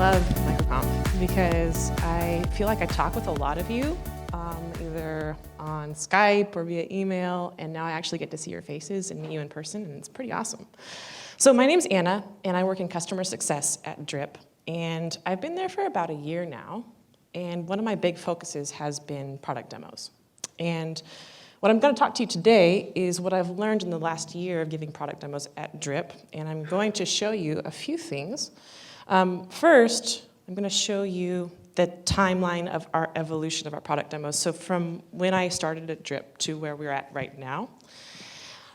love MicroConf because I feel like I talk with a lot of you, either on Skype or via email, and now I actually get to see your faces and meet you in person, and it's pretty awesome. So my name's Anna, and I work in customer success at Drip, and I've been there for about a year now, and one of my big focuses has been product demos. And what I'm going to talk to you today is what I've learned in the last year of giving product demos at Drip, and I'm going to show you a few things. First, I'm going to show you the timeline of our evolution of our product demos. So from when I started at Drip to where we're at right now.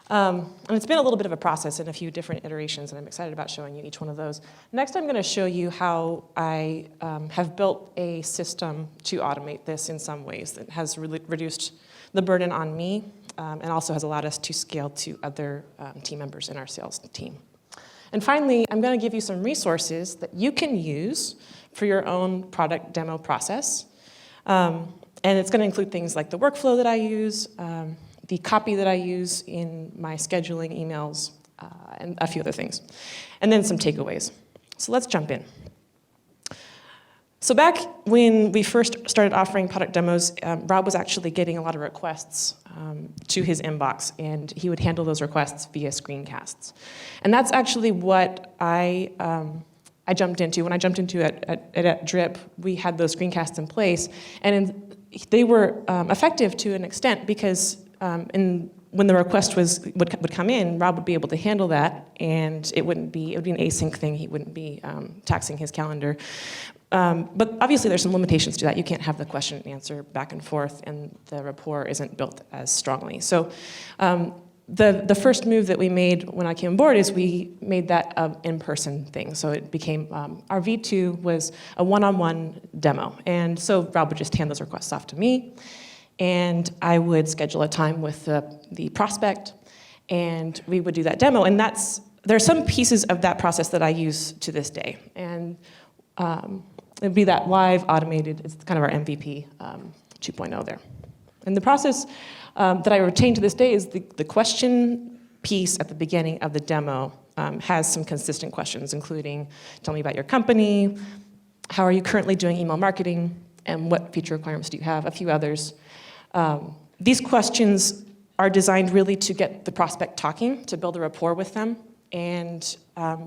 And it's been a little bit of a process in a few different iterations, and I'm excited about showing you each one of those. Next, I'm going to show you how I have built a system to automate this in some ways that has really reduced the burden on me and also has allowed us to scale to other team members in our sales team. And finally, I'm going to give you some resources that you can use for your own product demo process. And it's going to include things like the workflow that I use, the copy that I use in my scheduling emails, and a few other things. And then some takeaways. So let's jump in. So back when we first started offering product demos, Rob was actually getting a lot of requests to his inbox, and he would handle those requests via screencasts. And that's actually what I jumped into. When I jumped into it at Drip, we had those screencasts in place, and they were effective to an extent because when the request would come in, Rob would be able to handle that, and it would be an async thing. He wouldn't be taxing his calendar. But obviously there's some limitations to that. You can't have the question and answer back and forth, and the rapport isn't built as strongly. So the first move that we made when I came on board is we made that an in-person thing. So it became, our V2 was a one-on-one demo. And so Rob would just hand those requests off to me, and I would schedule a time with the prospect, and we would do that demo. And there are some pieces of that process that I use to this day. And it'd be that live, automated, it's kind of our MVP 2.0 there. And the process that I retain to this day is the question piece at the beginning of the demo has some consistent questions, including, tell me about your company, how are you currently doing email marketing, and what feature requirements do you have, a few others. These questions are designed really to get the prospect talking, to build a rapport with them, and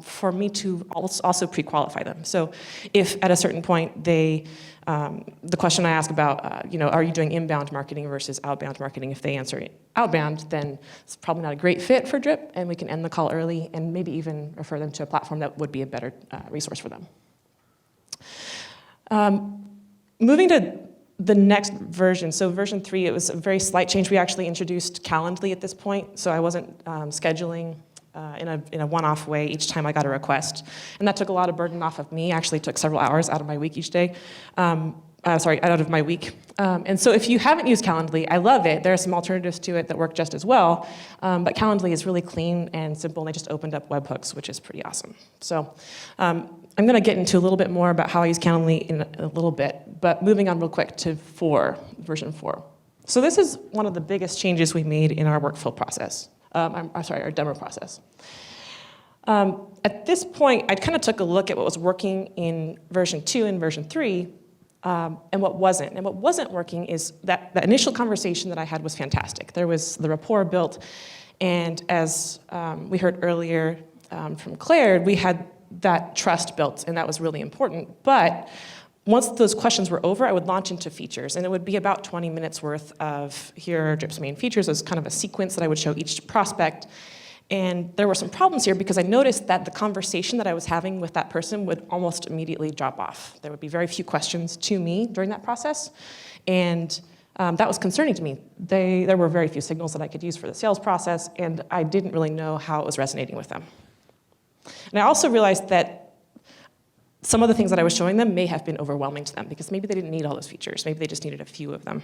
for me to also pre-qualify them. So if at a certain point the question I ask about, are you doing inbound marketing versus outbound marketing? If they answer outbound, then it's probably not a great fit for Drip, and we can end the call early and maybe even refer them to a platform that would be a better resource for them. Moving to the next version, so version 3, it was a very slight change. We actually introduced Calendly at this point, so I wasn't scheduling in a one-off way each time I got a request. And that took a lot of burden off of me. Actually took several hours out of my week each day. Out of my week. And so if you haven't used Calendly, I love it. There are some alternatives to it that work just as well. But Calendly is really clean and simple, and they just opened up webhooks, which is pretty awesome. So I'm going to get into a little bit more about how I use Calendly in a little bit. But moving on real quick to version 4. So this is one of the biggest changes we made in our workflow process. Our demo process. At this point, I kind of took a look at what was working in version 2 and version 3, and what wasn't. And what wasn't working is that initial conversation that I had was fantastic. There was the rapport built, and as we heard earlier from Claire, we had that trust built, and that was really important. But once those questions were over, I would launch into features, and it would be about 20 minutes worth of here are Drip's main features as kind of a sequence that I would show each prospect. And there were some problems here because I noticed that the conversation that I was having with that person would almost immediately drop off. There would be very few questions to me during that process, and that was concerning to me. There were very few signals that I could use for the sales process, and I didn't really know how it was resonating with them. And I also realized that some of the things that I was showing them may have been overwhelming to them because maybe they didn't need all those features. Maybe they just needed a few of them.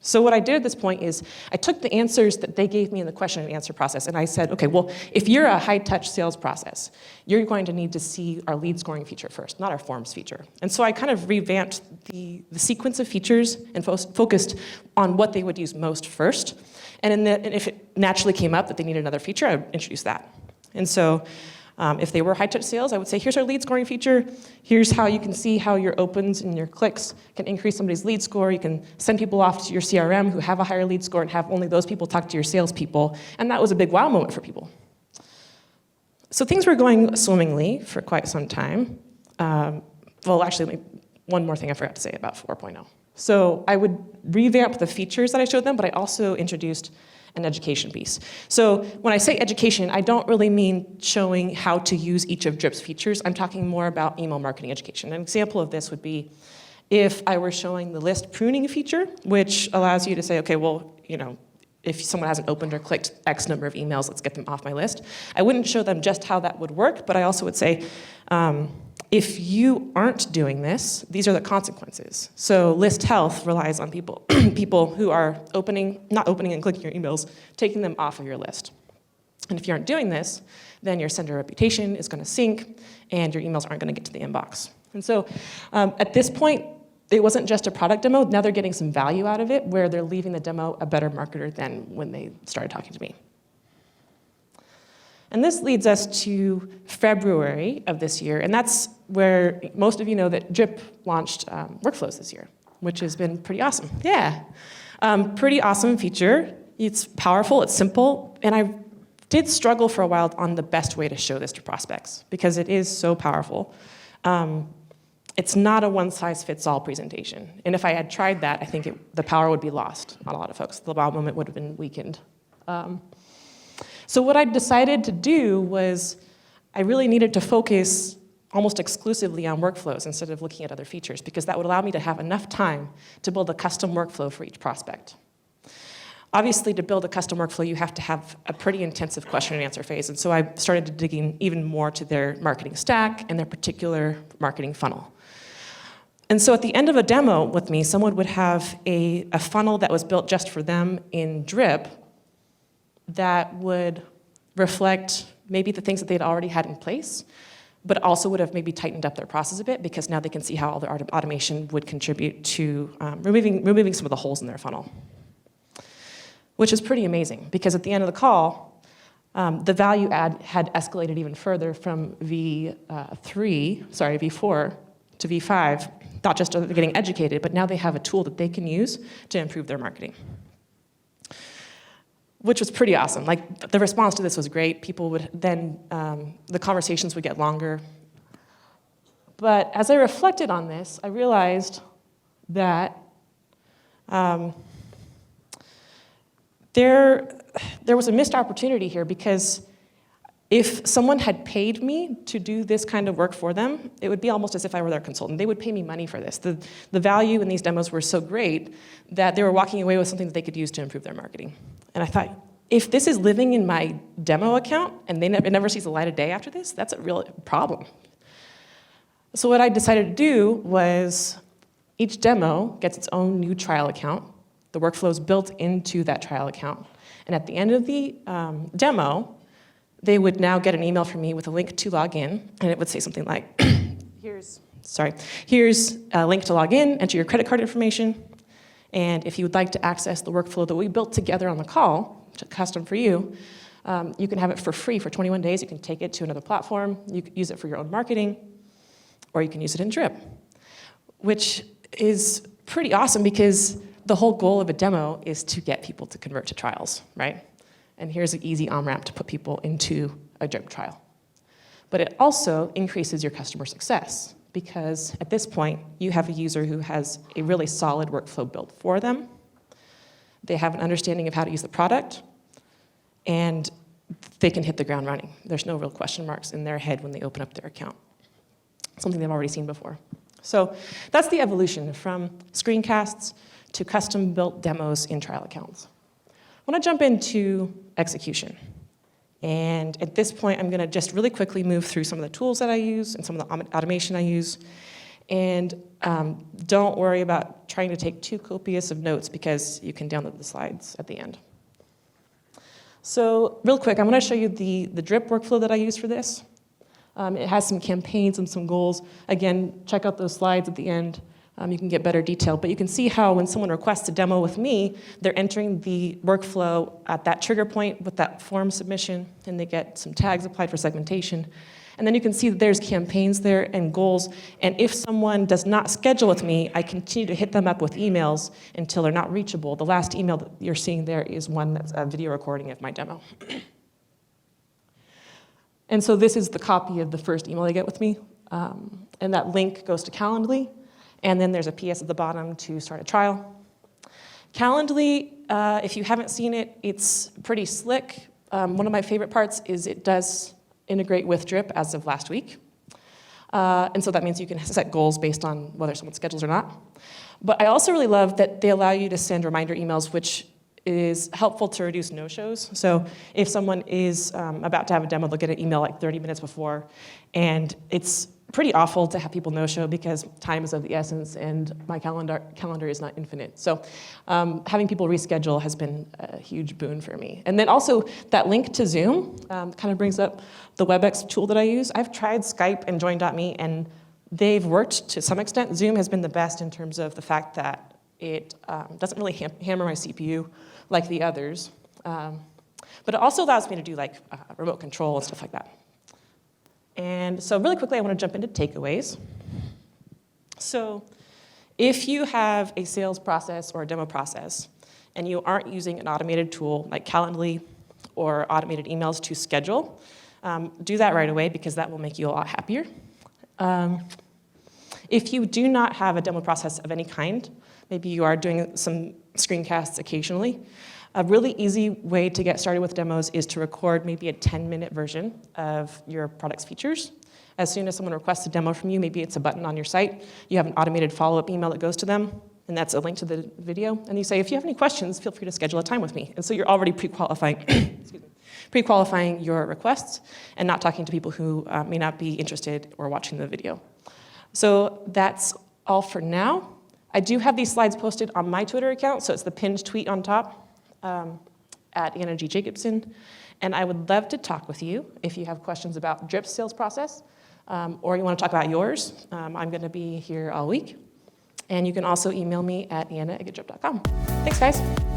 So what I did at this point is I took the answers that they gave me in the question and answer process, and I said, okay, well, if you're a high-touch sales process, you're going to need to see our lead scoring feature first, not our forms feature. And so I kind of revamped the sequence of features and focused on what they would use most first. And if it naturally came up that they needed another feature, I would introduce that. And so If they were high-touch sales, I would say, here's our lead scoring feature. Here's how you can see how your opens and your clicks can increase somebody's lead score. You can send people off to your CRM who have a higher lead score and have only those people talk to your salespeople. And that was a big wow moment for people. So things were going swimmingly for quite some time. Well, actually, one more thing I forgot to say about 4.0. So I would revamp the features that I showed them, but I also introduced an education piece. So when I say education, I don't really mean showing how to use each of Drip's features. I'm talking more about email marketing education. An example of this would be if I were showing the list pruning feature, which allows you to say, okay, well, you know, if someone hasn't opened or clicked X number of emails, let's get them off my list. I wouldn't show them just how that would work, but I also would say, if you aren't doing this, these are the consequences. So list health relies on people, people who are not opening and clicking your emails, taking them off of your list. And if you aren't doing this, then your sender reputation is going to sink, and your emails aren't going to get to the inbox. And so at this point, it wasn't just a product demo. Now they're getting some value out of it, where they're leaving the demo a better marketer than when they started talking to me. And this leads us to February of this year, and that's where most of you know that Drip launched workflows this year, which has been pretty awesome. Yeah, pretty awesome feature. It's powerful, it's simple, and I did struggle for a while on the best way to show this to prospects, because it is so powerful. It's not a one-size-fits-all presentation, and if I had tried that, I think the power would be lost on a lot of folks. The wow moment would have been weakened. So what I decided to do was I really needed to focus almost exclusively on workflows instead of looking at other features, because that would allow me to have enough time to build a custom workflow for each prospect. Obviously, to build a custom workflow, you have to have a pretty intensive question and answer phase, and so I started digging even more to their marketing stack and their particular marketing funnel. And so at the end of a demo with me, someone would have a funnel that was built just for them in Drip that would reflect maybe the things that they'd already had in place, but also would have maybe tightened up their process a bit, because now they can see how all their automation would contribute to removing some of the holes in their funnel. Which is pretty amazing, because at the end of the call, the value add had escalated even further from V4 to V5, not just getting educated, but now they have a tool that they can use to improve their marketing. Which was pretty awesome. Like, the response to this was great. People would then, the conversations would get longer. But as I reflected on this, I realized that there was a missed opportunity here, because if someone had paid me to do this kind of work for them, it would be almost as if I were their consultant. They would pay me money for this. The value in these demos were so great that they were walking away with something that they could use to improve their marketing. And I thought, if this is living in my demo account and it never sees the light of day after this, that's a real problem. So what I decided to do was each demo gets its own new trial account. The workflow is built into that trial account. And at the end of the demo, they would now get an email from me with a link to log in, and it would say something like, here's a link to log in, enter your credit card information, and if you would like to access the workflow that we built together on the call, custom for you, you can have it for free for 21 days. You can take it to another platform, you can use it for your own marketing, or you can use it in Drip, which is pretty awesome, because the whole goal of a demo is to get people to convert to trials, right? And here's an easy on-ramp to put people into a Drip trial. But it also increases your customer success, because at this point, you have a user who has a really solid workflow built for them. They have an understanding of how to use the product, and they can hit the ground running. There's no real question marks in their head when they open up their account. Something they've already seen before. So that's the evolution from screencasts to custom-built demos in trial accounts. I want to jump into execution. And at this point, I'm going to just really quickly move through some of the tools that I use and some of the automation I use. And don't worry about trying to take too copious of notes, because you can download the slides at the end. So real quick, I'm going to show you the Drip workflow that I use for this. It has some campaigns and some goals. Again, check out those slides at the end. you can get better detail. But you can see how when someone requests a demo with me, they're entering the workflow at that trigger point with that form submission, and they get some tags applied for segmentation. And then you can see that there's campaigns there and goals. And if someone does not schedule with me, I continue to hit them up with emails until they're not reachable. The last email that you're seeing there is one that's a video recording of my demo. And so this is the copy of the first email they get with me. And that link goes to Calendly. And then there's a PS at the bottom to start a trial. Calendly, if you haven't seen it, it's pretty slick. One of my favorite parts is it does integrate with Drip as of last week. And so that means you can set goals based on whether someone schedules or not. But I also really love that they allow you to send reminder emails, which is helpful to reduce no-shows. So if someone is about to have a demo, they'll get an email like 30 minutes before, and it's pretty awful to have people no-show because time is of the essence and my calendar is not infinite. So having people reschedule has been a huge boon for me. And then also that link to Zoom kind of brings up the WebEx tool that I use. I've tried Skype and Join.me and they've worked to some extent. Zoom has been the best in terms of the fact that it doesn't really hammer my CPU like the others. But it also allows me to do like remote control and stuff like that. And so really quickly, I want to jump into takeaways. So if you have a sales process or a demo process, and you aren't using an automated tool like Calendly or automated emails to schedule, do that right away because that will make you a lot happier. If you do not have a demo process of any kind, maybe you are doing some screencasts occasionally, a really easy way to get started with demos is to record maybe a 10-minute version of your product's features. As soon as someone requests a demo from you, maybe it's a button on your site, you have an automated follow-up email that goes to them, and that's a link to the video, and you say, if you have any questions, feel free to schedule a time with me. And so you're already pre-qualifying your requests and not talking to people who may not be interested or watching the video. So that's all for now. I do have these slides posted on my Twitter account, so it's the pinned tweet on top. At Anna G. Jacobsen, and I would love to talk with you if you have questions about Drip's sales process, or you want to talk about yours. I'm going to be here all week, and you can also email me at anna@drip.com. Thanks, guys.